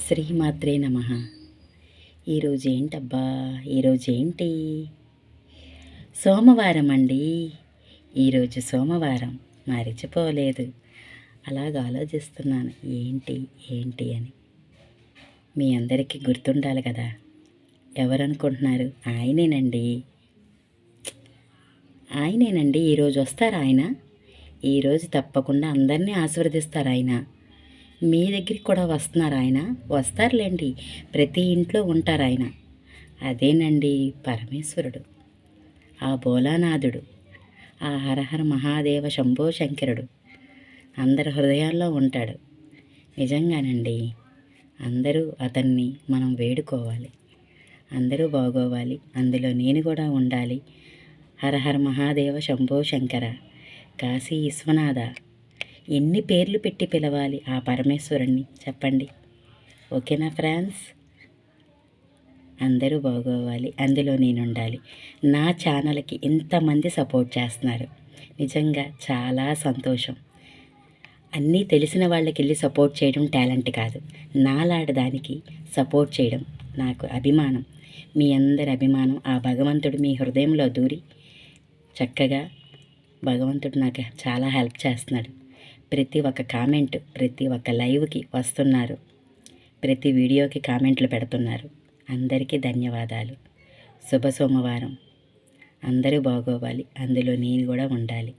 శ్రీమాత్రే నమః. ఈరోజు ఏంటబ్బా, ఈరోజు ఏంటి? సోమవారం అండి. ఈరోజు సోమవారం మరిచిపోలేదు. అలాగ ఆలోచిస్తున్నాను ఏంటి ఏంటి అని. మీ అందరికీ గుర్తుండాలి కదా. ఎవరనుకుంటున్నారు? ఆయనేనండి. ఈరోజు వస్తారు ఆయన. ఈరోజు తప్పకుండా అందరినీ ఆశీర్వదిస్తారు ఆయన. మీ దగ్గరికి కూడా వస్తున్నారు ఆయన. వస్తారులేండి, ప్రతి ఇంట్లో ఉంటారు ఆయన. అదేనండి పరమేశ్వరుడు, ఆ భోలానాథుడు, ఆ హరహర మహాదేవ శంభో శంకరుడు అందరి హృదయాల్లో ఉంటాడు. నిజంగానండి, అందరూ అతన్ని మనం వేడుకోవాలి. అందరూ బాగోవాలి, అందులో నేను కూడా ఉండాలి. హరహర మహాదేవ శంభో శంకర, కాశీ విశ్వనాథ, ఎన్ని పేర్లు పెట్టి పిలవాలి ఆ పరమేశ్వరుణ్ణి చెప్పండి. ఓకేనా ఫ్రెండ్స్? అందరూ బాగోవాలి, అందులో నేను ఉండాలి. నా ఛానల్కి ఇంతమంది సపోర్ట్ చేస్తున్నారు, నిజంగా చాలా సంతోషం. అన్నీ తెలిసిన వాళ్ళకి వెళ్ళి సపోర్ట్ చేయడం టాలెంట్ కాదు, నాలాడదానికి సపోర్ట్ చేయడం నాకు అభిమానం. మీ అందరి అభిమానం ఆ భగవంతుడు మీ హృదయంలో దూరి చక్కగా భగవంతుడు నాకు చాలా హెల్ప్ చేస్తున్నాడు. ప్రతి ఒక్క కామెంట్, ప్రతి ఒక్క లైవ్కి వస్తున్నారు, ప్రతి వీడియోకి కామెంట్లు పెడుతున్నారు. అందరికీ ధన్యవాదాలు. శుభ సోమవారం. అందరూ బాగోవాలి, అందులో నేను కూడా ఉండాలి.